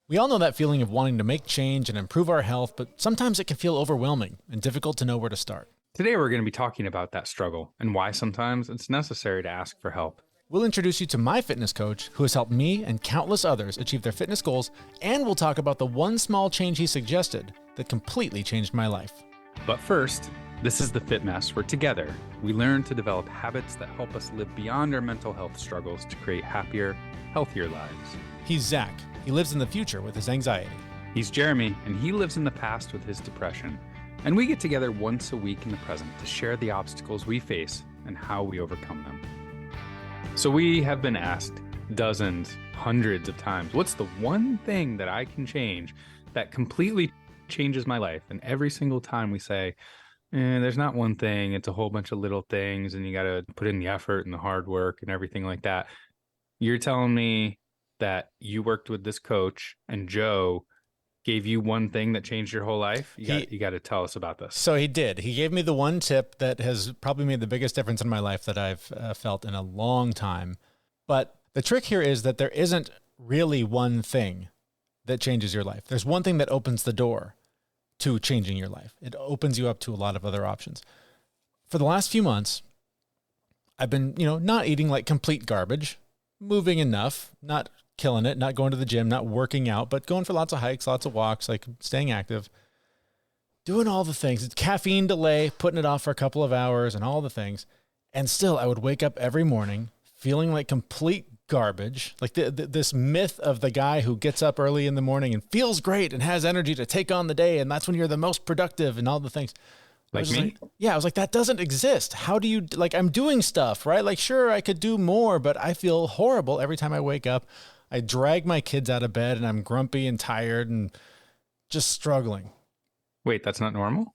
We all know that feeling of wanting to make change and improve our health, but sometimes it can feel overwhelming and difficult to know where to start. Today, we're going to be talking about that struggle and why sometimes it's necessary to ask for help. We'll introduce you to my fitness coach who has helped me and countless others achieve their fitness goals, and we'll talk about the one small change he suggested that completely changed my life. But first, this is the Fit Mess, where together we learn to develop habits that help us live beyond our mental health struggles to create happier, healthier lives. He's Zach. He lives in the future with his anxiety. He's Jeremy, and he lives in the past with his depression. And we get together once a week in the present to share the obstacles we face and how we overcome them. So we have been asked dozens, hundreds of times, what's the one thing that I can change that completely changes my life? And every single time we say, there's not one thing, it's a whole bunch of little things, and you got to put in the effort and the hard work and everything like that. You're telling me that you worked with this coach and Joe gave you one thing that changed your whole life? You got to tell us about this. So he did. He gave me the one tip that has probably made the biggest difference in my life that I've felt in a long time. But the trick here is that there isn't really one thing that changes your life. There's one thing that opens the door to changing your life. It opens you up to a lot of other options. For the last few months, I've been, not eating like complete garbage, moving enough, not killing it, not going to the gym, not working out, but going for lots of hikes, lots of walks, like staying active, doing all the things. It's caffeine delay, putting it off for a couple of hours and all the things. And still I would wake up every morning feeling like complete garbage. Like this myth of the guy who gets up early in the morning and feels great and has energy to take on the day. And that's when you're the most productive and all the things. Like me? I was like, that doesn't exist. How do you, I'm doing stuff, right? Like, sure, I could do more, but I feel horrible every time I wake up. I drag my kids out of bed and I'm grumpy and tired and just struggling. Wait, that's not normal?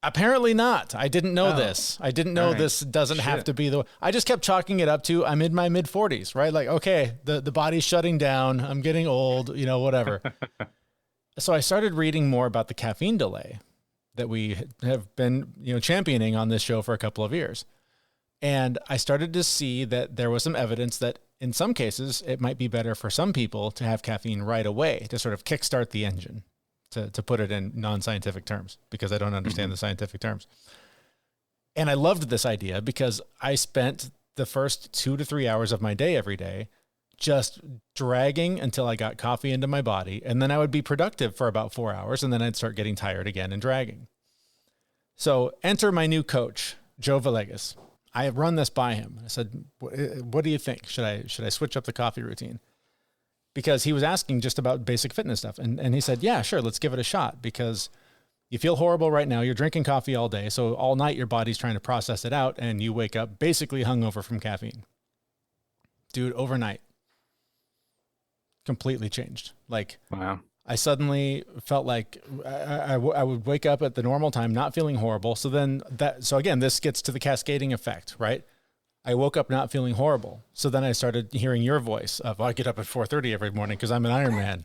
Apparently not. I didn't know this. I didn't know this doesn't have to be I just kept chalking it up to I'm in my mid 40s, right? Like, okay, the body's shutting down. I'm getting old, whatever. So I started reading more about the caffeine delay that we have been, championing on this show for a couple of years. And I started to see that there was some evidence that in some cases, it might be better for some people to have caffeine right away to sort of kickstart the engine, to put it in non-scientific terms, because I don't understand the scientific terms. And I loved this idea because I spent the first 2 to 3 hours of my day every day just dragging until I got coffee into my body. And then I would be productive for about 4 hours, and then I'd start getting tired again and dragging. So enter my new coach, Joe Villegas. I have run this by him. I said, what do you think? Should I switch up the coffee routine? Because he was asking just about basic fitness stuff. And he said, yeah, sure, let's give it a shot, because you feel horrible right now. You're drinking coffee all day. So all night your body's trying to process it out, and you wake up basically hungover from caffeine. Dude, overnight, completely changed. Wow. I suddenly felt like I would wake up at the normal time, not feeling horrible. So again, this gets to the cascading effect, right? I woke up not feeling horrible. So then I started hearing your voice of, I get up at 4:30 every morning because I'm an Iron Man.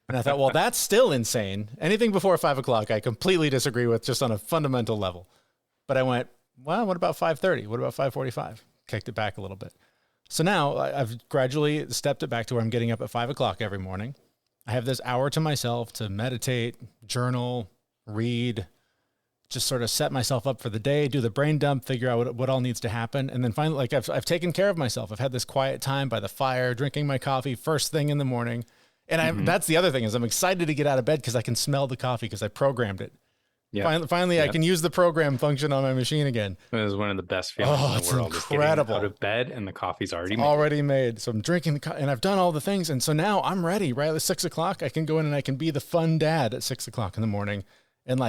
And I thought, well, that's still insane. Anything before 5 o'clock, I completely disagree with, just on a fundamental level. But I went, well, what about 5:30? What about 5:45? Kicked it back a little bit. So now I've gradually stepped it back to where I'm getting up at 5 o'clock every morning. I have this hour to myself to meditate, journal, read, just sort of set myself up for the day, do the brain dump, figure out what all needs to happen. And then finally, I've taken care of myself. I've had this quiet time by the fire, drinking my coffee first thing in the morning. And that's the other thing, is I'm excited to get out of bed because I can smell the coffee because I programmed it. Yeah. Finally, I can use the program function on my machine again. It was one of the best feelings in the world. It's incredible. Out of bed and the coffee's already made. So I'm drinking the coffee and I've done all the things. And so now I'm ready, right? At 6 o'clock, I can go in and I can be the fun dad at 6 o'clock in the morning and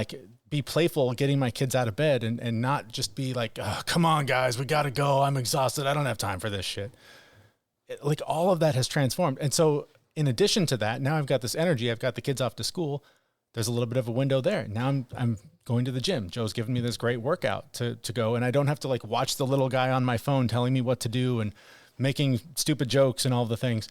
be playful getting my kids out of bed and not just be like, oh, come on guys, we got to go. I'm exhausted. I don't have time for this shit. All of that has transformed. And so in addition to that, now I've got this energy. I've got the kids off to school. There's a little bit of a window there. Now I'm going to the gym. Joe's given me this great workout to go, and I don't have to watch the little guy on my phone telling me what to do and making stupid jokes and all the things.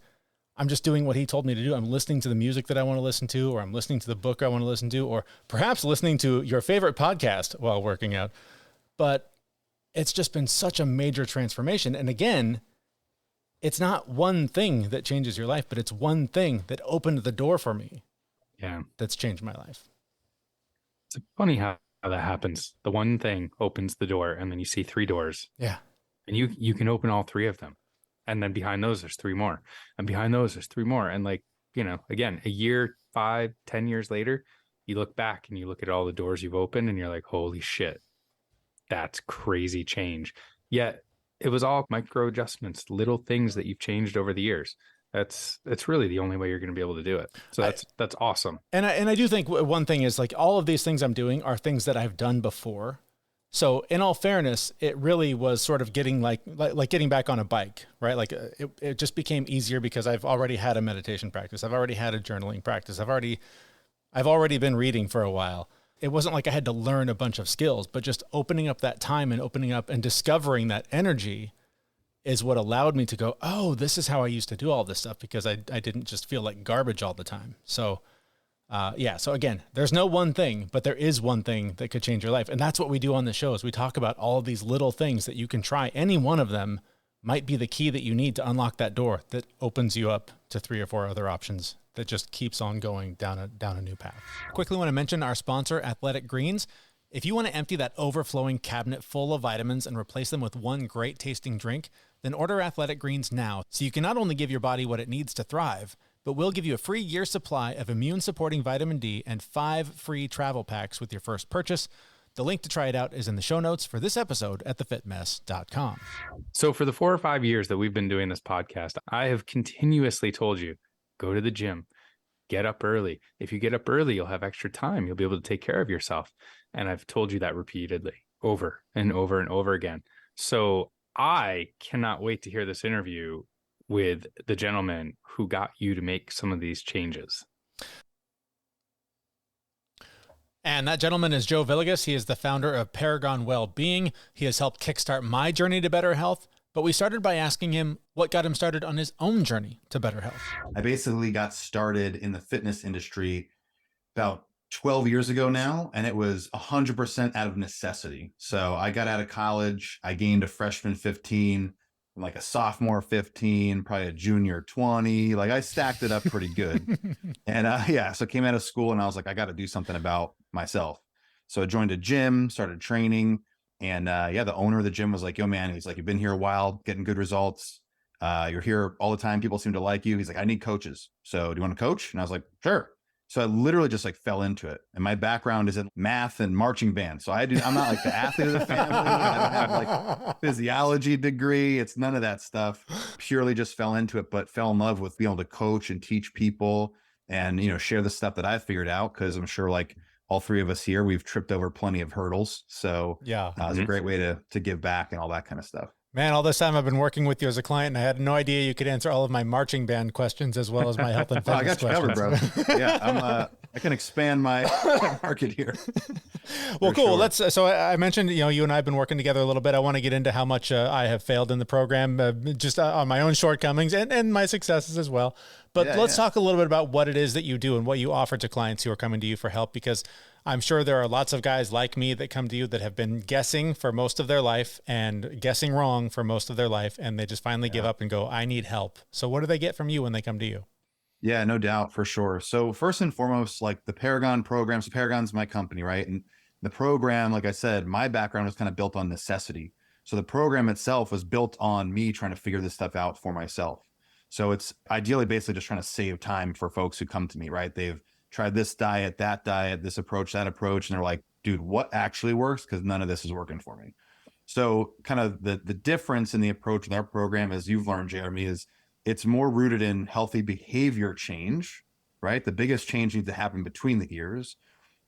I'm just doing what he told me to do. I'm listening to the music that I want to listen to, or I'm listening to the book I want to listen to, or perhaps listening to your favorite podcast while working out. But it's just been such a major transformation. And again, it's not one thing that changes your life, but it's one thing that opened the door for me. Yeah. That's changed my life. It's funny how that happens. The one thing opens the door, and then you see 3 doors. Yeah. And you can open all 3 of them. And then behind those, there's 3 more. And behind those, there's 3 more. And like, again, a year, 5, 10 years later, you look back and you look at all the doors you've opened and you're like, holy shit, that's crazy change. Yet it was all micro adjustments, little things that you've changed over the years. That's really the only way you're going to be able to do it. So that's awesome. And I do think one thing is like all of these things I'm doing are things that I've done before. So in all fairness, it really was sort of getting like getting back on a bike, right? Like it just became easier because I've already had a meditation practice. I've already had a journaling practice. I've already been reading for a while. It wasn't like I had to learn a bunch of skills, but just opening up that time and opening up and discovering that energy is what allowed me to go, oh, this is how I used to do all this stuff, because I didn't just feel like garbage all the time. So so again, there's no one thing, but there is one thing that could change your life. And that's what we do on the show is we talk about all of these little things that you can try. Any one of them might be the key that you need to unlock that door that opens you up to 3 or 4 other options that just keeps on going down a new path. Quickly want to mention our sponsor, Athletic Greens. If you want to empty that overflowing cabinet full of vitamins and replace them with one great tasting drink, then order Athletic Greens now so you can not only give your body what it needs to thrive, but we'll give you a free year supply of immune-supporting vitamin D and 5 free travel packs with your first purchase. The link to try it out is in the show notes for this episode at thefitmess.com. So for the 4 or 5 years that we've been doing this podcast, I have continuously told you, go to the gym, get up early. If you get up early, you'll have extra time. You'll be able to take care of yourself. And I've told you that repeatedly, over and over and over again. So I cannot wait to hear this interview with the gentleman who got you to make some of these changes. And that gentleman is Joe Villegas. He is the founder of Paragon Well-Being. He has helped kickstart my journey to better health. But we started by asking him what got him started on his own journey to better health. I basically got started in the fitness industry about 12 years ago now, and it was 100% out of necessity. So I got out of college, I gained a freshman 15, like a sophomore 15, probably a junior 20. Like I stacked it up pretty good. And so came out of school and I was like, I got to do something about myself. So I joined a gym, started training. And the owner of the gym was like, yo, man, he's like, you've been here a while, getting good results. You're here all the time. People seem to like you. He's like, I need coaches. So do you want to coach? And I was like, sure. So I literally just like fell into it. And my background is in math and marching band. So I'm not like the athlete of the family. I don't have like physiology degree. It's none of that stuff. Purely just fell into it, but fell in love with being able to coach and teach people and, share the stuff that I figured out. Cause I'm sure like all 3 of us here, we've tripped over plenty of hurdles. So it's a great way to give back and all that kind of stuff. Man, all this time I've been working with you as a client, and I had no idea you could answer all of my marching band questions as well as my health and fitness questions. I got you covered, bro. Yeah, I can expand my market here. Well, cool. Sure. So I mentioned, you and I have been working together a little bit. I want to get into how much I have failed in the program, just on my own shortcomings and my successes as well. But let's talk a little bit about what it is that you do and what you offer to clients who are coming to you for help, because I'm sure there are lots of guys like me that come to you that have been guessing for most of their life and guessing wrong for most of their life. And they just finally give up and go, I need help. So what do they get from you when they come to you? Yeah, no doubt, for sure. So first and foremost, like the Paragon program. So Paragon's my company, right? And the program, like I said, my background was kind of built on necessity. So the program itself was built on me trying to figure this stuff out for myself. So it's ideally basically just trying to save time for folks who come to me, right? They've tried this diet, this approach, that approach. And they're like, dude, what actually works? Because none of this is working for me. So kind of the difference in the approach in our program, as you've learned, Jeremy, is it's more rooted in healthy behavior change, right? The biggest change needs to happen between the ears,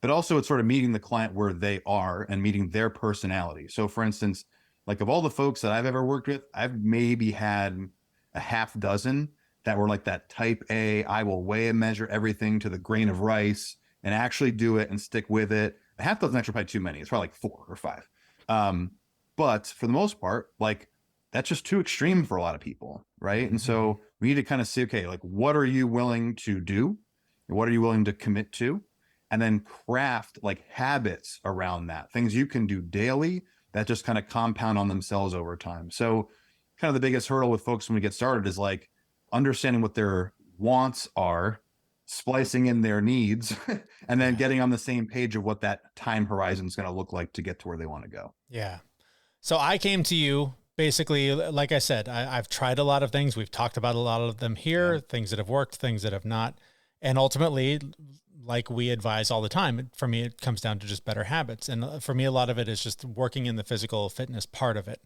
but also it's sort of meeting the client where they are and meeting their personality. So for instance, like of all the folks that I've ever worked with, I've maybe had a half dozen that were like that type A, I will weigh and measure everything to the grain of rice and actually do it and stick with it. A half dozen actually probably too many. It's probably like 4 or 5. But for the most part, like that's just too extreme for a lot of people, right? And so we need to kind of see, okay, like what are you willing to do? What are you willing to commit to? And then craft like habits around that, things you can do daily that just kind of compound on themselves over time. So kind of the biggest hurdle with folks when we get started is like understanding what their wants are, splicing in their needs, and then getting on the same page of what that time horizon is going to look like to get to where they want to go. Yeah. So I came to you basically, like I said, I've tried a lot of things. We've talked about a lot of them here, things that have worked, things that have not. And ultimately, like we advise all the time, for me, it comes down to just better habits. And for me, a lot of it is just working in the physical fitness part of it.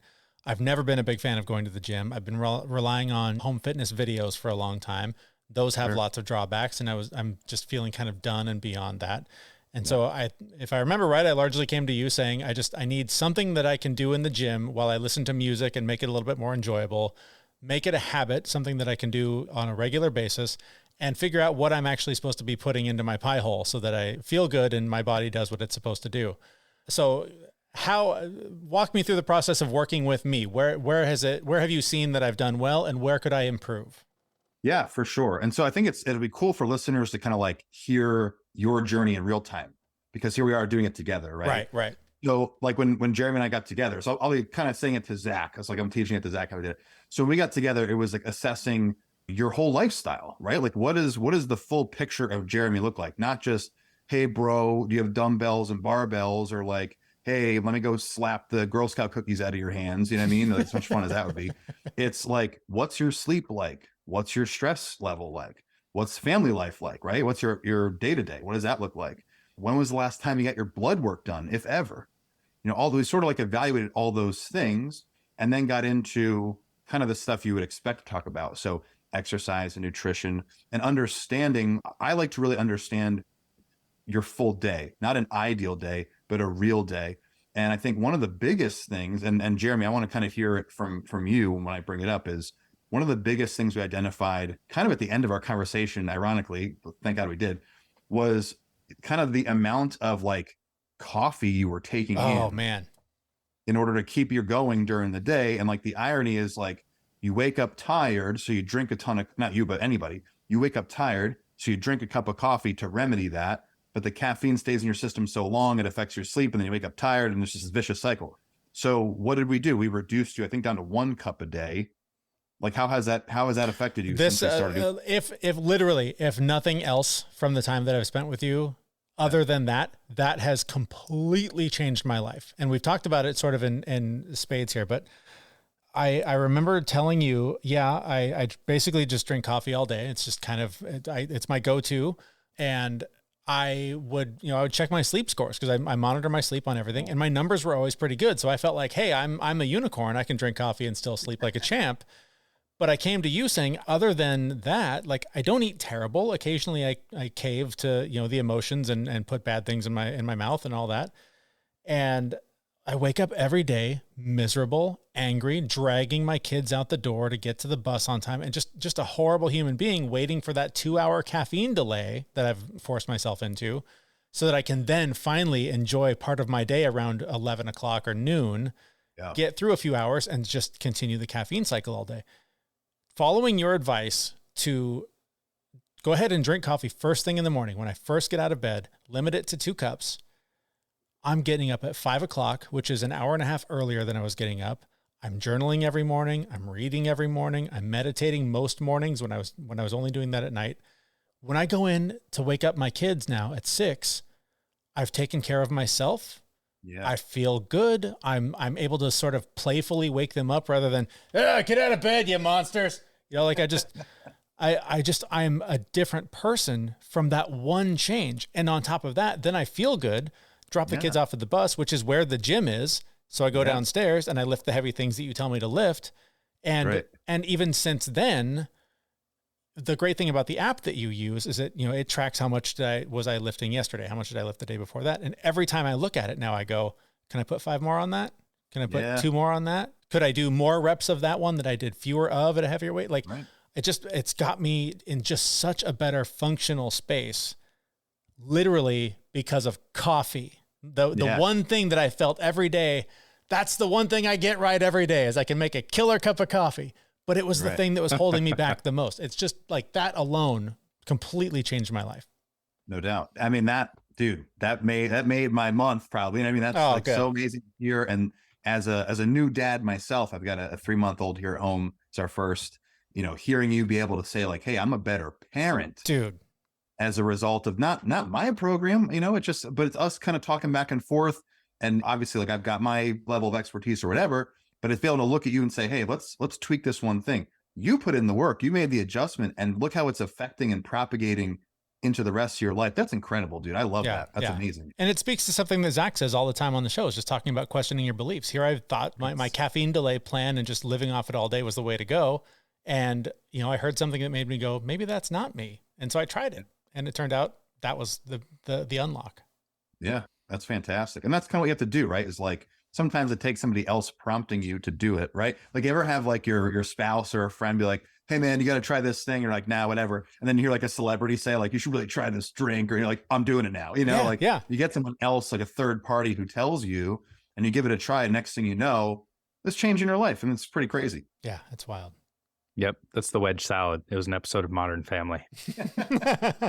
I've never been a big fan of going to the gym. I've been relying on home fitness videos for a long time. Those have lots of drawbacks, and I'm just feeling kind of done and beyond that. And so if I remember right, I largely came to you saying, I need something that I can do in the gym while I listen to music and make it a little bit more enjoyable, make it a habit, something that I can do on a regular basis, and figure out what I'm actually supposed to be putting into my pie hole so that I feel good and my body does what it's supposed to do. So walk me through the process of working with me. Where have you seen that I've done well, and where could I improve? Yeah, for sure. And so I think it'll be cool for listeners to kind of like hear your journey in real time, because here we are doing it together, right? Right. So like when Jeremy and I got together, so I'll be kind of saying it to Zach. It's like I'm teaching it to Zach how we did it. So when we got together, it was like assessing your whole lifestyle, right? Like what does the full picture of Jeremy look like? Not just, hey bro, do you have dumbbells and barbells, or like, hey, let me go slap the Girl Scout cookies out of your hands. You know what I mean? As much fun as that would be. It's like, what's your sleep like? What's your stress level like? What's family life like, right? What's your day-to-day? What does that look like? When was the last time you got your blood work done, if ever? You know, all those sort of like evaluated all those things, and then got into kind of the stuff you would expect to talk about. So exercise and nutrition and understanding. I like to really understand your full day, not an ideal day, but a real day. And I think one of the biggest things, and Jeremy, I want to kind of hear it from you when I bring it up, is one of the biggest things we identified kind of at the end of our conversation, ironically, thank God we did, was kind of the amount of like coffee you were taking in order to keep you going during the day. And like the irony is like you wake up tired, so you drink a ton of, not you, but anybody, you wake up tired, so you drink a cup of coffee to remedy that. But the caffeine stays in your system so long, it affects your sleep, and then you wake up tired, and there's just this vicious cycle. So what did we do? We reduced you, I think, down to 1 cup a day. Like, how has that affected you since we started? If nothing else from the time that I've spent with you, other than that has completely changed my life. And we've talked about it sort of in spades here, but I remember telling you, I basically just drink coffee all day. It's just kind of, it's my go-to. And I would check my sleep scores because I monitor my sleep on everything, and my numbers were always pretty good. So I felt like, hey, I'm a unicorn. I can drink coffee and still sleep like a champ. But I came to you saying, other than that, like I don't eat terrible. Occasionally I cave to, the emotions and put bad things in my mouth and all that. And I wake up every day miserable, angry, dragging my kids out the door to get to the bus on time, and just a horrible human being waiting for that 2-hour caffeine delay that I've forced myself into so that I can then finally enjoy part of my day around 11 o'clock or noon, get through a few hours and just continue the caffeine cycle all day. Following your advice to go ahead and drink coffee first thing in the morning, when I first get out of bed, limit it to 2 cups. I'm getting up at 5 o'clock, which is an hour and a half earlier than I was getting up. I'm journaling every morning. I'm reading every morning. I'm meditating most mornings when I was only doing that at night. When I go in to wake up my kids now at 6, I've taken care of myself. Yeah. I feel good. I'm able to sort of playfully wake them up rather than, get out of bed, you monsters. Like I'm a different person from that one change. And on top of that, then I feel good. Drop the kids off at the bus, which is where the gym is. So I go downstairs and I lift the heavy things that you tell me to lift. And even since then, the great thing about the app that you use is that, it tracks how much was I lifting yesterday? How much did I lift the day before that? And every time I look at it now, I go, can I put 5 more on that? Can I put 2 more on that? Could I do more reps of that one that I did fewer of at a heavier weight? Like it's got me in just such a better functional space, literally because of coffee. The one thing that I felt every day, that's the one thing I get right every day is I can make a killer cup of coffee. But it was the thing that was holding me back the most. It's just like that alone completely changed my life. No doubt. I mean, that made my month probably. And I mean, that's so amazing to hear. And as a new dad myself, I've got a 3-month-old here at home. It's our first, hearing you be able to say like, hey, I'm a better parent, dude, as a result of not my program, but it's us kind of talking back and forth. And obviously, like, I've got my level of expertise or whatever, but it's being able to look at you and say, hey, let's tweak this one thing. You put in the work, you made the adjustment, and look how it's affecting and propagating into the rest of your life. That's incredible, dude. I love that. That's amazing. And it speaks to something that Zach says all the time on the show, is just talking about questioning your beliefs. Here I thought my caffeine delay plan and just living off it all day was the way to go. And, I heard something that made me go, maybe that's not me. And so I tried it, and it turned out that was the unlock. Yeah, that's fantastic. And that's kind of what you have to do, right? Is like, sometimes it takes somebody else prompting you to do it, right? Like, you ever have like your spouse or a friend be like, hey man, you got to try this thing. You're like, nah, whatever. And then you hear like a celebrity say like, you should really try this drink, or you're like, I'm doing it now. You get someone else, like a third party, who tells you, and you give it a try. Next thing you know, it's changing your life. And it's pretty crazy. Yeah, it's wild. Yep. That's the wedge salad. It was an episode of Modern Family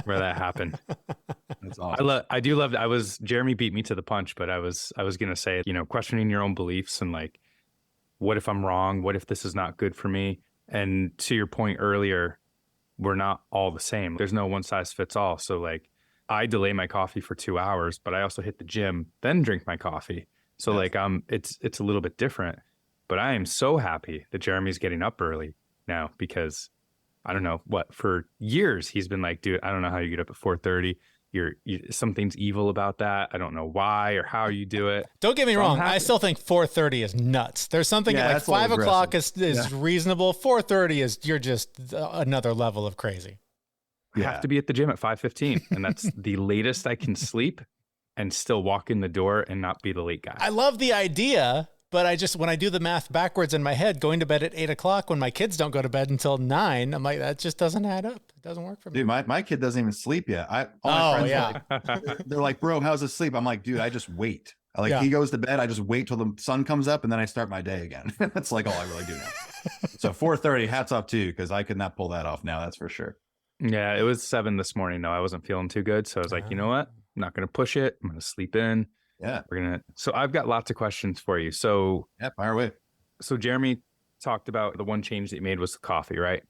where that happened. That's awesome. I do love that. Jeremy beat me to the punch, but I was going to say, questioning your own beliefs and like, what if I'm wrong? What if this is not good for me? And to your point earlier, we're not all the same. There's no one size fits all. So like, I delay my coffee for 2 hours, but I also hit the gym, then drink my coffee. So like, it's a little bit different, but I am so happy that Jeremy's getting up early now, because I don't know for years he's been like, dude, I don't know how you get up at 4:30. Something's evil about that. I don't know why or how you do it. Don't get me wrong. I still think 4:30 is nuts. There's something like 5 o'clock is reasonable. 4:30 is, you're just another level of crazy. I have to be at the gym at 5:15, and that's the latest I can sleep and still walk in the door and not be the late guy. I love the idea, but when I do the math backwards in my head, going to bed at 8 o'clock when my kids don't go to bed until 9, I'm like, that just doesn't add up. It doesn't work for me. Dude, my kid doesn't even sleep yet. They're like, bro, how's it sleep? I'm like, dude, I just wait. He goes to bed, I just wait till the sun comes up, and then I start my day again. That's like all I really do now. So 4:30, hats off to you, because I could not pull that off now. That's for sure. Yeah, it was 7 this morning. No, I wasn't feeling too good. So I was like, you know what? I'm not going to push it. I'm going to sleep in. Yeah. So I've got lots of questions for you. So yeah, fire away. So Jeremy talked about the one change that you made was the coffee, right?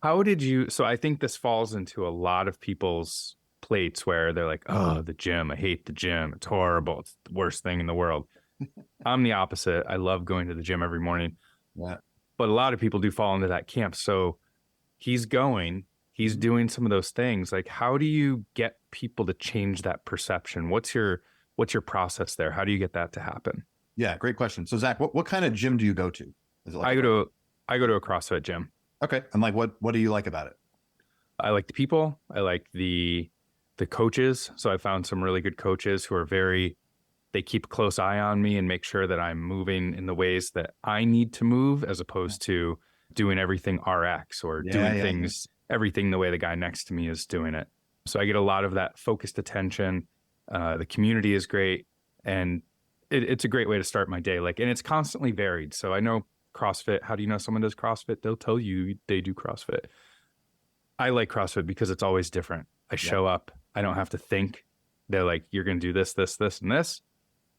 So I think this falls into a lot of people's plates where they're like, oh, the gym, I hate the gym. It's horrible. It's the worst thing in the world. I'm the opposite. I love going to the gym every morning. Yeah. But a lot of people do fall into that camp. So he's doing some of those things. Like, how do you get people to change that perception? What's your process there? How do you get that to happen? Yeah, great question. So Zach, what kind of gym do you go to? Is it like I go to a CrossFit gym. Okay. And like, what do you like about it? I like the people. I like the coaches. So I found some really good coaches who are they keep a close eye on me and make sure that I'm moving in the ways that I need to move, as opposed to doing everything RX or everything the way the guy next to me is doing it. So I get a lot of that focused attention. The community is great, and it's a great way to start my day. And it's constantly varied. So I know CrossFit. How do you know someone does CrossFit? They'll tell you they do CrossFit. I like CrossFit because it's always different. I show up. I don't have to think. They're like, you're going to do this, this, this, and this,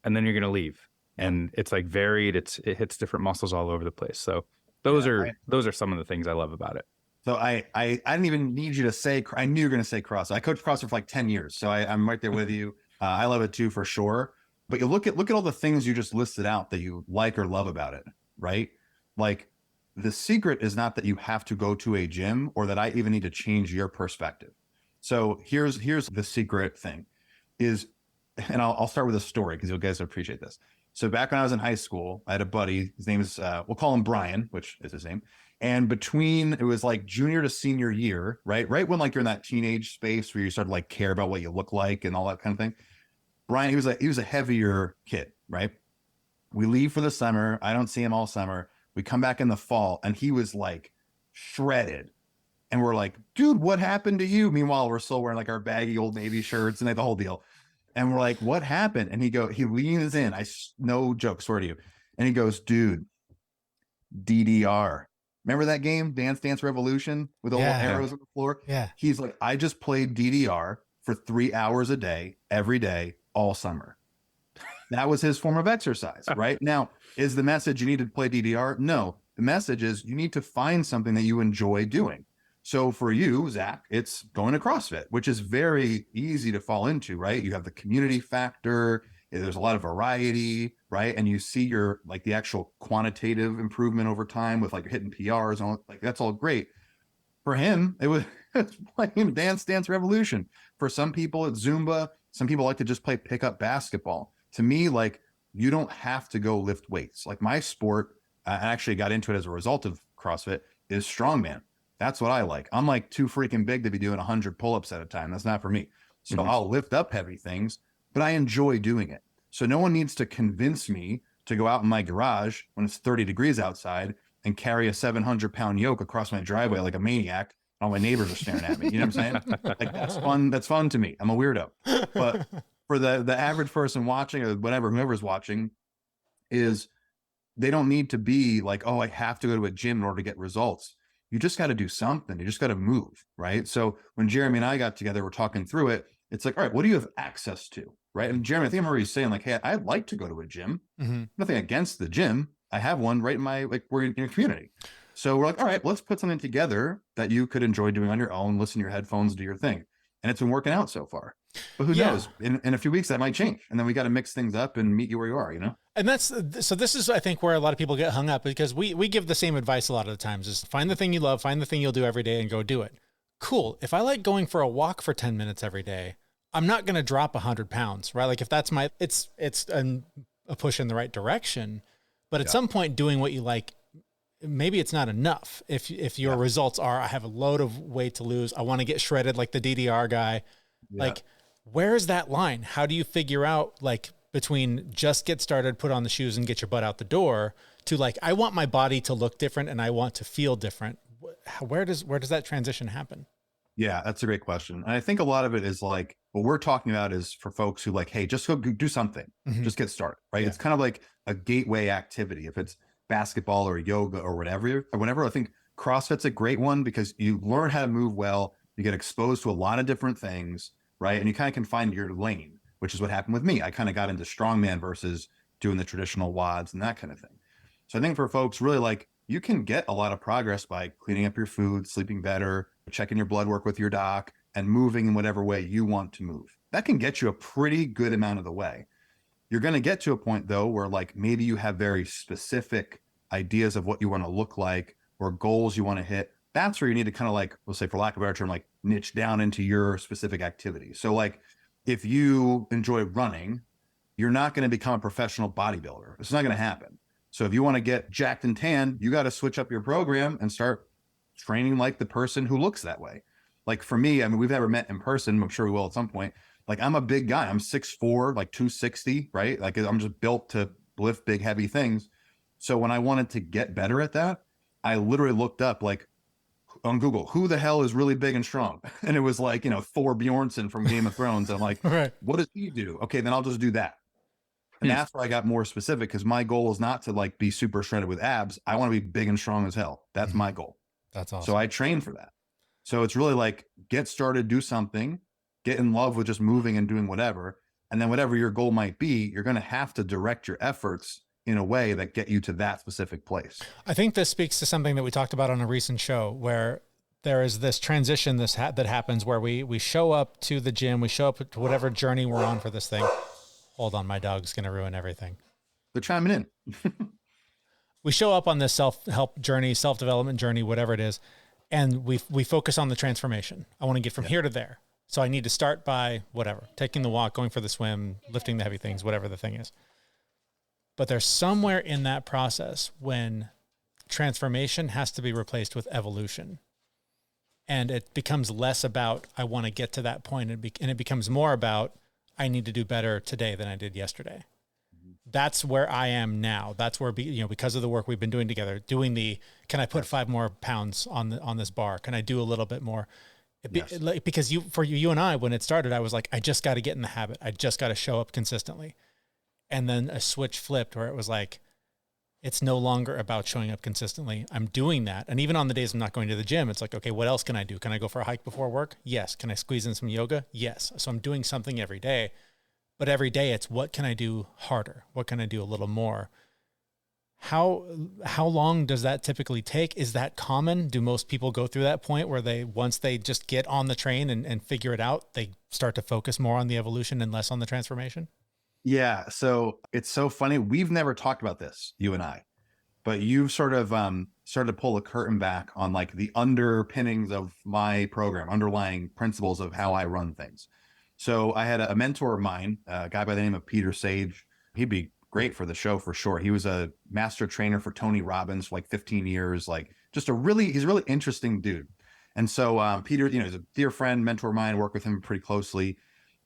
and then you're going to leave. And it's like varied. It hits different muscles all over the place. So those are some of the things I love about it. So I didn't even need you to say, I knew you were going to say CrossFit. I coached CrossFit for like 10 years. So I'm right there with you. I love it too, for sure. But you look at all the things you just listed out that you like or love about it, right? Like, the secret is not that you have to go to a gym, or that I even need to change your perspective. So here's the secret thing is, and I'll start with a story because you guys appreciate this. So back when I was in high school, I had a buddy, his name is, we'll call him Brian, which is his name. And it was like junior to senior year, right? Right when like you're in that teenage space where you start to like care about what you look like and all that kind of thing. Brian, he was a heavier kid, right? We leave for the summer. I don't see him all summer. We come back in the fall, and he was like shredded. And we're like, dude, what happened to you? Meanwhile, we're still wearing like our baggy Old Navy shirts and like the whole deal. And we're like, what happened? And he leans in. No joke, swear to you. And he goes, dude, DDR. Remember that game, Dance Dance Revolution, with all the arrows on the floor? Yeah. He's like, I just played DDR for 3 hours a day, every day, all summer. That was his form of exercise, right? Now, is the message you need to play DDR? No. The message is you need to find something that you enjoy doing. So for you, Zach, it's going to CrossFit, which is very easy to fall into, right? You have the community factor. There's a lot of variety, right? And you see your, like, the actual quantitative improvement over time with, like, you're hitting PRs and all, like, that's all great. For him, it was playing Dance Dance Revolution. For some people, it's Zumba. Some people like to just play pickup basketball. To me, like, you don't have to go lift weights. Like, my sport, I actually got into it as a result of CrossFit, is strongman. That's what I like. I'm like too freaking big to be doing 100 pull-ups at a time. That's not for me. So I'll lift up heavy things, but I enjoy doing it. So no one needs to convince me to go out in my garage when it's 30 degrees outside and carry a 700-pound yoke across my driveway like a maniac. All my neighbors are staring at me. You know what I'm saying? Like, that's fun. That's fun to me. I'm a weirdo. But for the average person watching, or whatever, whoever's watching, is they don't need to be like, oh, I have to go to a gym in order to get results. You just got to do something. You just got to move, right? So when Jeremy and I got together, we're talking through it. It's like, all right, what do you have access to, right? And Jeremy, I think I'm already saying, like, hey, I'd like to go to a gym. Nothing against the gym. I have one right in my, like, we're in your community. So we're like, all right, let's put something together that you could enjoy doing on your own, listen to your headphones, do your thing. And it's been working out so far. But who knows? In a few weeks, that might change. And then we got to mix things up and meet you where you are, you know? And so this is, I think, where a lot of people get hung up, because we give the same advice a lot of the times, is find the thing you love, find the thing you'll do every day and go do it. Cool. If I like going for a walk for 10 minutes every day, I'm not going to drop 100 pounds, right? Like, if that's it's a push in the right direction, but at some point doing what you like, maybe it's not enough. If your results are, I have a load of weight to lose, I want to get shredded like the DDR guy. Like, where's that line? How do you figure out, like, between just get started, put on the shoes and get your butt out the door, to, like, I want my body to look different and I want to feel different? Where does that transition happen? Yeah, that's a great question. And I think a lot of it is, like, what we're talking about is for folks who, like, hey, just go do something, just get started, right? Yeah. It's kind of like a gateway activity. If it's basketball or yoga or whatever, I think CrossFit's a great one, because you learn how to move well, you get exposed to a lot of different things, right? And you kind of can find your lane, which is what happened with me. I kind of got into strongman versus doing the traditional WODs and that kind of thing. So I think for folks, really, like, you can get a lot of progress by cleaning up your food, sleeping better, checking your blood work with your doc, and moving in whatever way you want to move. That can get you a pretty good amount of the way. You're going to get to a point, though, where, like, maybe you have very specific ideas of what you want to look like or goals you want to hit. That's where you need to kind of, like, we'll say, for lack of a better term, like, niche down into your specific activity. So, like, if you enjoy running, you're not going to become a professional bodybuilder. It's not going to happen. So if you want to get jacked and tan, you got to switch up your program and start training like the person who looks that way. Like, for me, I mean, we've never met in person. I'm sure we will at some point. Like, I'm a big guy. I'm 6'4", like 260, right? Like, I'm just built to lift big, heavy things. So when I wanted to get better at that, I literally looked up, like, on Google, who the hell is really big and strong? And it was like, you know, Thor Bjornsson from Game of Thrones. I'm like, What does he do? Okay, then I'll just do that. And that's where I got more specific, because my goal is not to, like, be super shredded with abs. I want to be big and strong as hell. That's my goal. That's awesome. So I train for that. So it's really like, get started, do something, get in love with just moving and doing whatever. And then whatever your goal might be, you're going to have to direct your efforts in a way that get you to that specific place. I think this speaks to something that we talked about on a recent show, where there is this transition that happens where we show up to the gym, we show up to whatever journey we're on for this thing. Hold on, my dog's going to ruin everything. They're chiming in. We show up on this self-help journey, self-development journey, whatever it is, and we focus on the transformation. I want to get from here to there. So I need to start by whatever, taking the walk, going for the swim, lifting the heavy things, whatever the thing is. But there's somewhere in that process when transformation has to be replaced with evolution. And it becomes less about, I want to get to that point, and it becomes more about, I need to do better today than I did yesterday. That's where I am now. That's where, because of the work we've been doing together, can I put 5 more pounds on this bar? Can I do a little bit more? Because you and I, when it started, I was like, I just got to get in the habit. I just got to show up consistently. And then a switch flipped where it was like, it's no longer about showing up consistently. I'm doing that. And even on the days I'm not going to the gym, it's like, okay, what else can I do? Can I go for a hike before work? Yes. Can I squeeze in some yoga? Yes. So I'm doing something every day. But every day it's, what can I do harder? What can I do a little more? How long does that typically take? Is that common? Do most people go through that point where once they just get on the train and figure it out, they start to focus more on the evolution and less on the transformation? Yeah. So it's so funny. We've never talked about this, you and I, but you've sort of started to pull the curtain back on like the underpinnings of my program, underlying principles of how I run things. So I had a mentor of mine, a guy by the name of Peter Sage. He'd be great for the show for sure. He was a master trainer for Tony Robbins for like 15 years, like just he's a really interesting dude. And so Peter, he's a dear friend, mentor of mine, work with him pretty closely.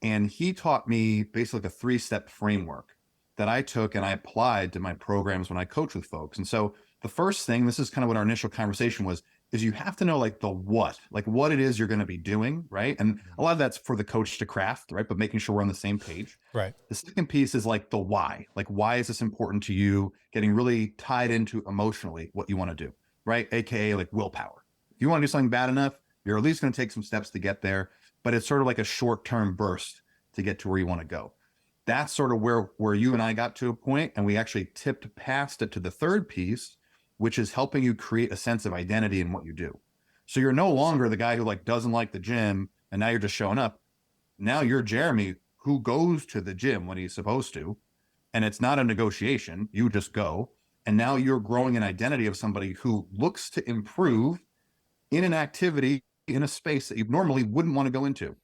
And he taught me basically like a 3-step framework that I took and I applied to my programs when I coach with folks. And so the first thing, this is kind of what our initial conversation was, is you have to know like the what, like what it is you're going to be doing, right? And a lot of that's for the coach to craft, right? But making sure we're on the same page. Right. The second piece is like the why, like why is this important to you? Getting really tied into emotionally what you want to do, right? AKA like willpower. If you want to do something bad enough, you're at least going to take some steps to get there, but it's sort of like a short-term burst to get to where you want to go. That's sort of where you and I got to a point, and we actually tipped past it to the third piece, which is helping you create a sense of identity in what you do. So you're no longer the guy who like doesn't like the gym and now you're just showing up. Now you're Jeremy who goes to the gym when he's supposed to, and it's not a negotiation. You just go. And now you're growing an identity of somebody who looks to improve in an activity in a space that you normally wouldn't want to go into.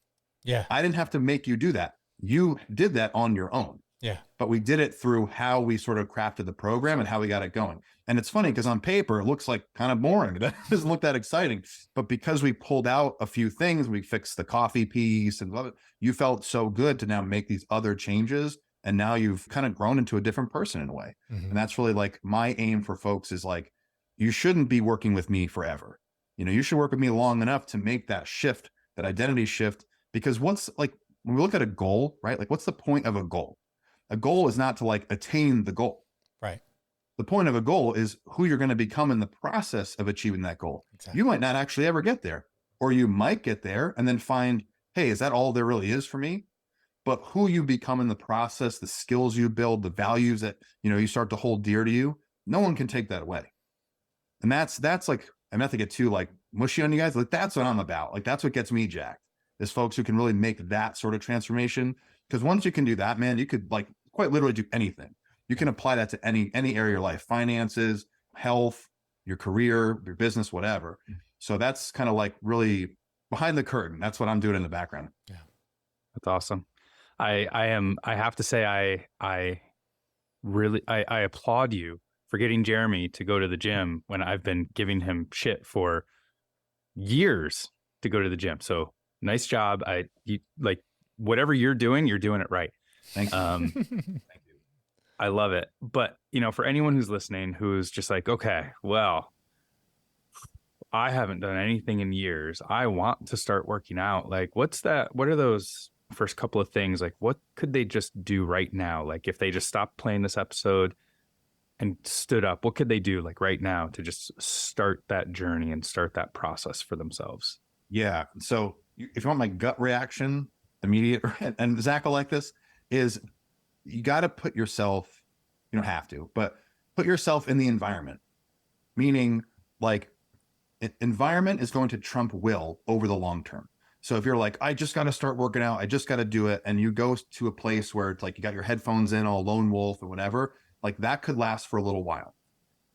Yeah. I didn't have to make you do that. You did that on your own. Yeah. But we did it through how we sort of crafted the program and how we got it going. And it's funny because on paper, it looks like kind of boring. It doesn't look that exciting. But because we pulled out a few things, we fixed the coffee piece and love it. You felt so good to now make these other changes. And now you've kind of grown into a different person in a way. Mm-hmm. And that's really like my aim for folks is like, you shouldn't be working with me forever. You should work with me long enough to make that shift, that identity shift. Because once like, when we look at a goal, right? Like what's the point of a goal? A goal is not to like attain the goal. Right. The point of a goal is who you're going to become in the process of achieving that goal. Exactly. You might not actually ever get there, or you might get there and then find, hey, is that all there really is for me? But who you become in the process, the skills you build, the values that, you start to hold dear to you, no one can take that away. And that's like, I'm not to get too like mushy on you guys. Like that's what I'm about. Like that's what gets me jacked, is folks who can really make that sort of transformation. Because once you can do that, man, you could like quite literally do anything. You can apply that to any area of your life, finances, health, your career, your business, whatever. So that's kind of like really behind the curtain. That's what I'm doing in the background. Yeah. That's awesome. I have to say, I really applaud you for getting Jeremy to go to the gym when I've been giving him shit for years to go to the gym. So nice job. You like whatever you're doing it right. Thank you. Thank you. I love it. But, for anyone who's listening, who's just like, okay, well, I haven't done anything in years. I want to start working out. Like, what are those first couple of things? Like, what could they just do right now? Like, if they just stopped playing this episode and stood up, what could they do like right now to just start that journey and start that process for themselves? Yeah. So if you want my gut reaction, immediate, and Zach will like this, is you got to put yourself, you don't have to, but put yourself in the environment. Meaning like environment is going to trump will over the long term. So if you're like, I just got to start working out, I just got to do it. And you go to a place where it's like, you got your headphones in, all lone wolf or whatever, like that could last for a little while.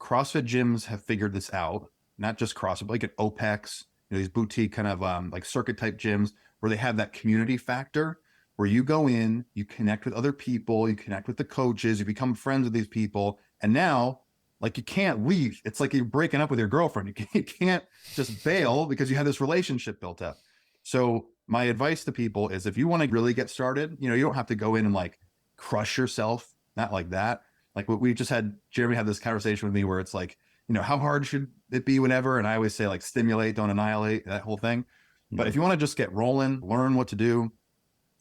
CrossFit gyms have figured this out, not just CrossFit, but like at OPEX, these boutique kind of like circuit type gyms where they have that community factor where you go in, you connect with other people, you connect with the coaches, you become friends with these people. And now like you can't leave. It's like you're breaking up with your girlfriend. You can't just bail because you have this relationship built up. So my advice to people is if you want to really get started, you don't have to go in and like crush yourself, not like that. Like what we just had, Jeremy had this conversation with me where it's like, how hard should it be whenever? And I always say like stimulate, don't annihilate, that whole thing. But if you want to just get rolling, learn what to do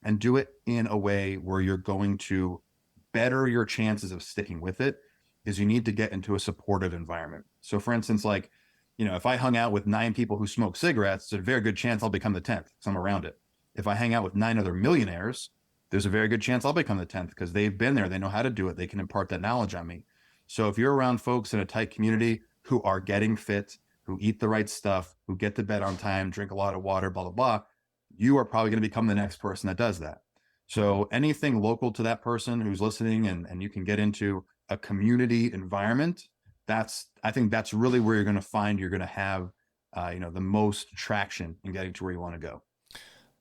and do it in a way where you're going to better your chances of sticking with it, is you need to get into a supportive environment. So for instance, like, if I hung out with 9 people who smoke cigarettes, there's a very good chance I'll become the 10th because I'm around it. If I hang out with 9 other millionaires there's a very good chance I'll become the 10th because they've been there. They know how to do it. They can impart that knowledge on me. So if you're around folks in a tight community who are getting fit, who eat the right stuff, who get to bed on time, drink a lot of water, blah, blah, blah, you are probably going to become the next person that does that. So anything local to that person who's listening, and you can get into a community environment, I think that's really where you're going to find you're going to have, the most traction in getting to where you want to go.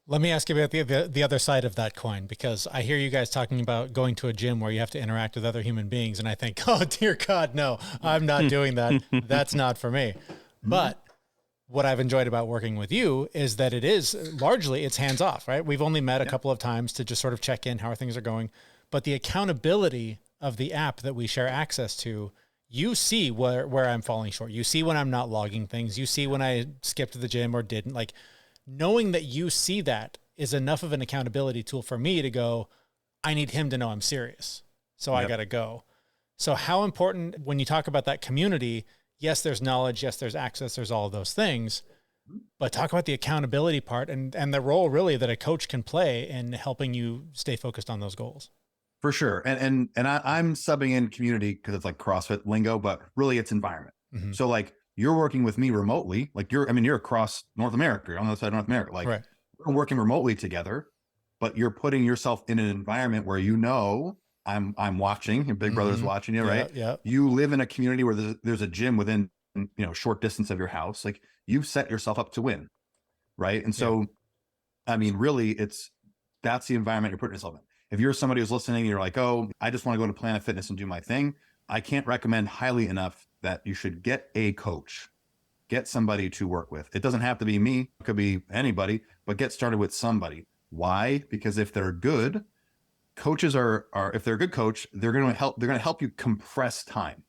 Let me ask you about the other side of that coin, because I hear you guys talking about going to a gym where you have to interact with other human beings. And I think, oh, dear God, no, I'm not doing that. That's not for me. But what I've enjoyed about working with you is that it's hands off, right? We've only met a couple of times to just sort of check in how things are going. But the accountability of the app that we share access to, you see where I'm falling short. You see when I'm not logging things. You see when I skipped the gym or didn't. Like, knowing that you see that is enough of an accountability tool for me to go, I need him to know I'm serious. So I got to go. So how important, when you talk about that community, yes, there's knowledge, yes, there's access, there's all of those things, but talk about the accountability part and the role really that a coach can play in helping you stay focused on those goals. For sure. And I'm subbing in community because it's like CrossFit lingo, but really it's environment. Mm-hmm. So like, you're working with me remotely, like you're across North America, you're on the other side of North America, like right. We're working remotely together, but you're putting yourself in an environment where I'm watching, your big brother's watching you, right? Yeah. You live in a community where there's a gym within, short distance of your house. Like you've set yourself up to win, right? And so, really that's the environment you're putting yourself in. If you're somebody who's listening and you're like, oh, I just want to go to Planet Fitness and do my thing, I can't recommend highly enough that you should get a coach, get somebody to work with. It doesn't have to be me. It could be anybody, but get started with somebody. Why? Because if they're good, coaches if they're a good coach, they're going to help you compress time.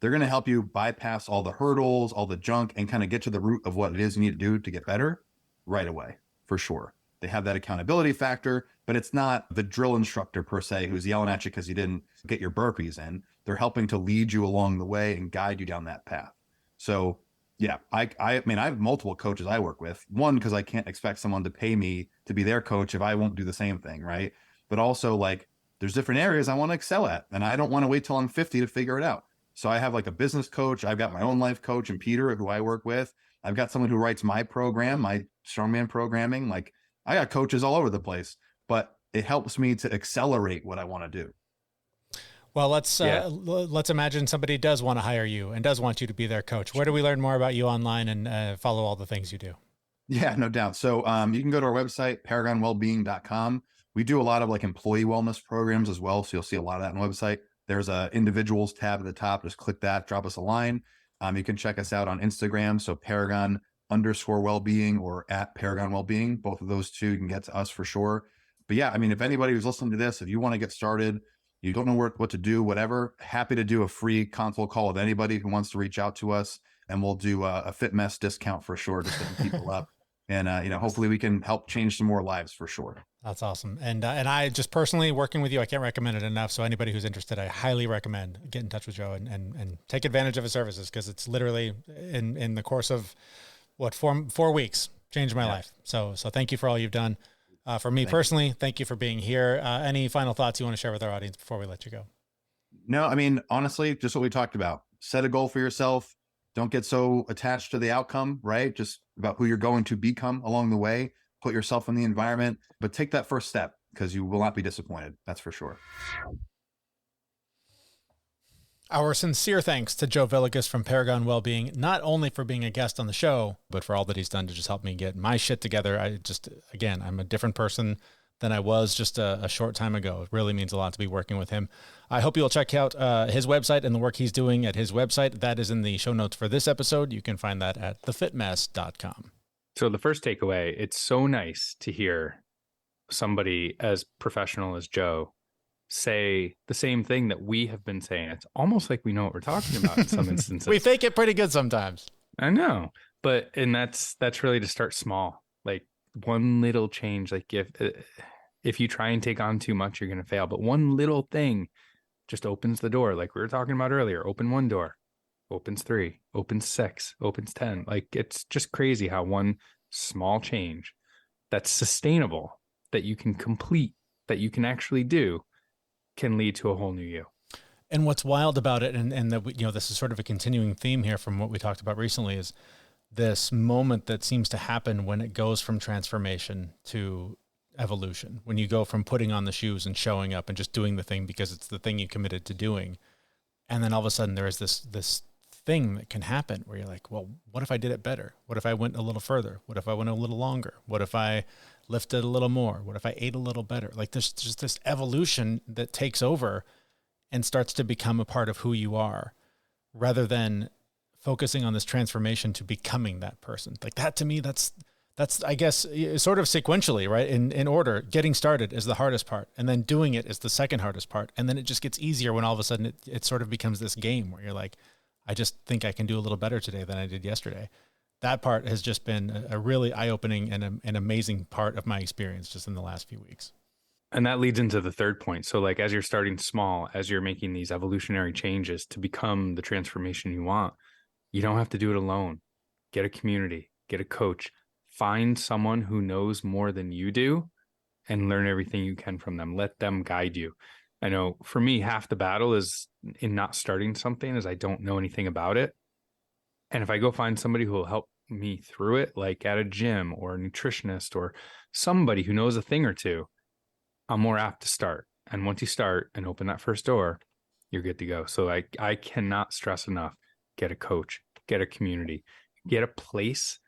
They're going to help you bypass all the hurdles, all the junk, and kind of get to the root of what it is you need to do to get better right away, for sure. They have that accountability factor, but it's not the drill instructor per se who's yelling at you because you didn't get your burpees in. They're helping to lead you along the way and guide you down that path. So yeah, I have multiple coaches I work with. One, because I can't expect someone to pay me to be their coach if I won't do the same thing, right? But also like there's different areas I want to excel at, and I don't want to wait till I'm 50 to figure it out. So I have like a business coach. I've got my own life coach and Peter, who I work with. I've got someone who writes my program, my strongman programming. Like I got coaches all over the place, but it helps me to accelerate what I want to do. Well, let's imagine somebody does want to hire you and does want you to be their coach. Where do we learn more about you online and follow all the things you do? Yeah, no doubt. So you can go to our website, paragonwellbeing.com. We do a lot of like employee wellness programs as well. So you'll see a lot of that on the website. There's a individuals tab at the top. Just click that, drop us a line. You can check us out on Instagram. So Paragon_Well-Being or at Paragon Well-Being. Both of those two, you can get to us for sure. But yeah, if anybody who's listening to this, if you want to get started, you don't know what to do, whatever, happy to do a free consult call with anybody who wants to reach out to us. And we'll do a fit mess discount for sure, just setting people up. And, hopefully we can help change some more lives for sure. That's awesome. And I just personally working with you, I can't recommend it enough. So anybody who's interested, I highly recommend get in touch with Joe and take advantage of his services, because it's literally in the course of 4 weeks changed my life. So thank you for all you've done. For me personally, thank you for being here. Any final thoughts you want to share with our audience before we let you go? No, honestly, just what we talked about. Set a goal for yourself. Don't get so attached to the outcome, right? Just about who you're going to become along the way. Put yourself in the environment, but take that first step, because you will not be disappointed. That's for sure. Our sincere thanks to Joe Villegas from Paragon Well-Being, not only for being a guest on the show, but for all that he's done to just help me get my shit together. I'm a different person than I was just a short time ago. It really means a lot to be working with him. I hope you'll check out his website and the work he's doing at his website. That is in the show notes for this episode. You can find that at thefitmess.com. So the first takeaway, it's so nice to hear somebody as professional as Joe say the same thing that we have been saying. It's almost like we know what we're talking about in some instances. We fake it pretty good sometimes. I know, and that's really to start small. Like one little change, like if you try and take on too much, you're going to fail. But one little thing just opens the door. Like we were talking about earlier, open one door, opens 3, opens 6, opens 10. Like it's just crazy how one small change that's sustainable, that you can complete that you can actually do can lead to a whole new you. And what's wild about it, and that this is sort of a continuing theme here from what we talked about recently, is this moment that seems to happen when it goes from transformation to evolution. When you go from putting on the shoes and showing up and just doing the thing because it's the thing you committed to doing, and then all of a sudden there is this thing that can happen where you're like, well, what if I did it better? What if I went a little further? What if I went a little longer? What if I lifted a little more? What if I ate a little better? Like there's just this evolution that takes over and starts to become a part of who you are, rather than focusing on this transformation to becoming that person. Like that, to me, that's, I guess, sort of sequentially, right? In order, getting started is the hardest part. And then doing it is the second hardest part. And then it just gets easier when all of a sudden it sort of becomes this game where you're like, I just think I can do a little better today than I did yesterday. That part has just been a really eye-opening and an amazing part of my experience just in the last few weeks. And that leads into the third point. So like, as you're starting small, as you're making these evolutionary changes to become the transformation you want, you don't have to do it alone. Get a community, get a coach, find someone who knows more than you do and learn everything you can from them. Let them guide you. I know for me, half the battle is in not starting something is I don't know anything about it. And if I go find somebody who will help me through it, like at a gym or a nutritionist or somebody who knows a thing or two, I'm more apt to start. And once you start and open that first door, you're good to go. So I cannot stress enough, get a coach, get a community, get a place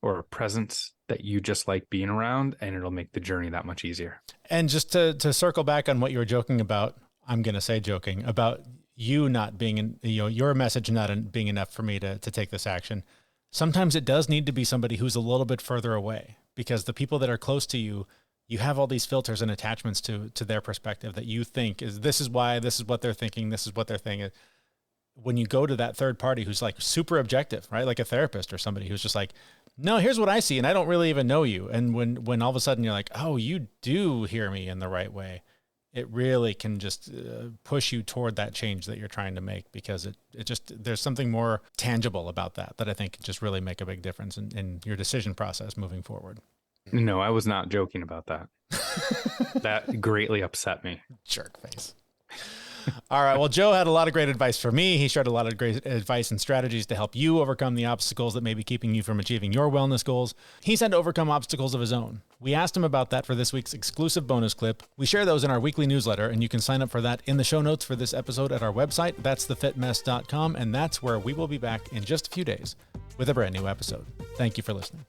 or a presence that you just like being around, and it'll make the journey that much easier. And just to circle back on what you were joking about, I'm going to say joking, about you not being, your message not being enough for me to take this action. Sometimes it does need to be somebody who's a little bit further away, because the people that are close to you, you have all these filters and attachments to their perspective that you think this is what they're thinking, this is what they're thinking. When you go to that third party who's like super objective, right? Like a therapist or somebody who's just like, no, here's what I see, and I don't really even know you. And when all of a sudden you're like, oh, you do hear me in the right way, it really can just push you toward that change that you're trying to make, because it just, there's something more tangible about that I think can just really make a big difference in your decision process moving forward. No, I was not joking about that. That greatly upset me. Jerk face. All right. Well, Joe had a lot of great advice for me. He shared a lot of great advice and strategies to help you overcome the obstacles that may be keeping you from achieving your wellness goals. He's had to overcome obstacles of his own. We asked him about that for this week's exclusive bonus clip. We share those in our weekly newsletter, and you can sign up for that in the show notes for this episode at our website. That's thefitmess.com, and that's where we will be back in just a few days with a brand new episode. Thank you for listening.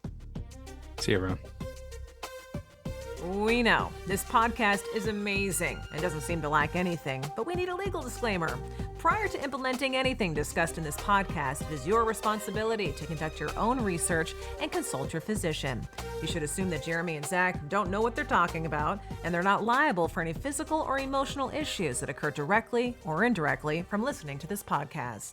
See you around. We know this podcast is amazing and doesn't seem to lack anything, but we need a legal disclaimer. Prior to implementing anything discussed in this podcast, it is your responsibility to conduct your own research and consult your physician. You should assume that Jeremy and Zach don't know what they're talking about, and they're not liable for any physical or emotional issues that occur directly or indirectly from listening to this podcast.